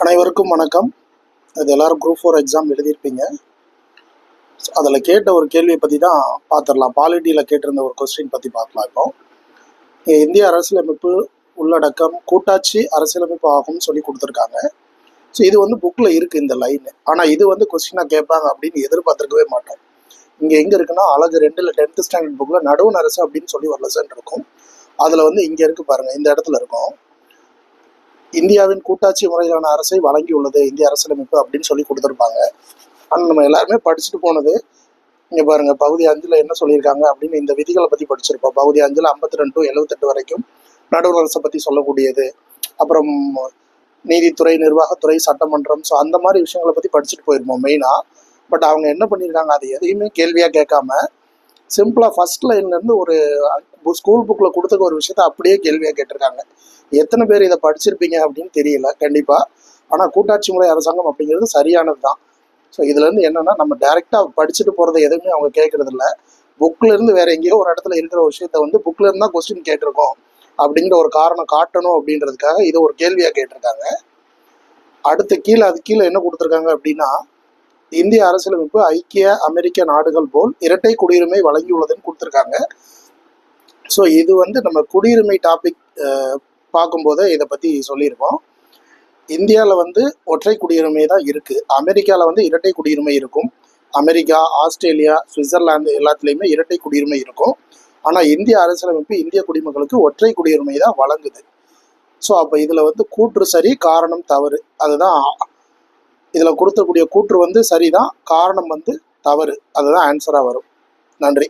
அனைவருக்கும் வணக்கம். இது எல்லாரும் குரூப் 4 எக்ஸாம் எழுதியிருப்பீங்க. அதில் கேட்ட ஒரு கேள்வியை பற்றி தான் பார்த்துடலாம். பாலிட்டியில் கேட்டிருந்த ஒரு கொஸ்டின் பற்றி பார்க்கலாம். இப்போ இந்திய அரசியலமைப்பு உள்ளடக்கம் கூட்டாட்சி அரசியலமைப்பு ஆகும்னு சொல்லி கொடுத்துருக்காங்க. ஸோ இது வந்து புக்கில் இருக்குது இந்த லைன். ஆனால் இது வந்து கொஸ்டினாக கேட்பாங்க அப்படின்னு எதிர்பார்த்துருக்கவே மாட்டோம். இங்கே எங்கே இருக்குன்னா அழகு 2 10th ஸ்டாண்டர்ட் புக்கில் நடுவண் அரசு அப்படின்னு சொல்லி ஒரு லெசன் இருக்கும். அதில் வந்து இங்கே இருக்குது பாருங்கள், இந்த இடத்துல இருக்கும். இந்தியாவின் கூட்டாட்சி முறையிலான அரசை வழங்கியுள்ளது இந்திய அரசியலமைப்பு அப்படின்னு சொல்லி கொடுத்துருப்பாங்க. ஆனால் நம்ம எல்லாருமே படிச்சுட்டு போனது இங்கே பாருங்கள், பகுதி 5 என்ன சொல்லியிருக்காங்க அப்படின்னு இந்த விதிகளை பற்றி படிச்சிருப்போம். பகுதி 5 52 to 78 வரைக்கும் நடுவர் அரசை பற்றி சொல்லக்கூடியது. அப்புறம் நீதித்துறை, நிர்வாகத்துறை, சட்டமன்றம், ஸோ அந்த மாதிரி விஷயங்களை பற்றி படிச்சுட்டு போயிருப்போம் மெயினாக. பட் அவங்க என்ன பண்ணியிருக்காங்க, அது எதையுமே கேள்வியாக கேட்காம சிம்பிளாக ஃபர்ஸ்ட் லைன்லேருந்து ஒரு ஸ்கூல் புக்கில் கொடுத்துக்க ஒரு விஷயத்த அப்படியே கேள்வியாக கேட்டிருக்காங்க. எத்தனை பேர் இதை படிச்சிருப்பீங்க அப்படின்னு தெரியல கண்டிப்பாக. ஆனால் கூட்டாட்சி முறை அரசாங்கம் அப்படிங்கிறது சரியானது தான். ஸோ இதுலேருந்து என்னென்னா, நம்ம டைரெக்டாக படிச்சுட்டு போகிறத எதுவுமே அவங்க கேட்குறது இல்லை. புக்கிலேருந்து வேறு எங்கேயோ ஒரு இடத்துல இருக்கிற ஒரு விஷயத்த வந்து புக்கிலேருந்து தான் கொஸ்டின் கேட்டிருக்கோம் அப்படிங்கிற ஒரு காரணம் காட்டணும் அப்படின்றதுக்காக இதை ஒரு கேள்வியாக கேட்டிருக்காங்க. அடுத்து அது கீழே என்ன கொடுத்துருக்காங்க அப்படின்னா, இந்திய அரசியலமைப்பு ஐக்கிய அமெரிக்க நாடுகள் போல் இரட்டை குடியுரிமை வழங்கியுள்ளதுன்னு கொடுத்துருக்காங்க. ஸோ இது வந்து நம்ம குடியுரிமை டாபிக் பார்க்கும்போது இதை பற்றி சொல்லியிருக்கோம். இந்தியாவில் வந்து ஒற்றை குடியுரிமை தான் இருக்குது. அமெரிக்காவில் வந்து இரட்டை குடியுரிமை இருக்கும். அமெரிக்கா, ஆஸ்திரேலியா, சுவிட்சர்லாந்து எல்லாத்துலேயுமே இரட்டை குடியுரிமை இருக்கும். ஆனால் இந்திய அரசியலமைப்பு இந்திய குடிமக்களுக்கு ஒற்றை குடியுரிமை தான் வழங்குது. ஸோ அப்போ இதில் வந்து கூற்று சரி, காரணம் தவறு. அதுதான் இதில் கொடுத்தக்கூடிய கூற்று வந்து சரிதான், காரணம் வந்து தவறு. அதுதான் ஆன்சராக வரும். நன்றி.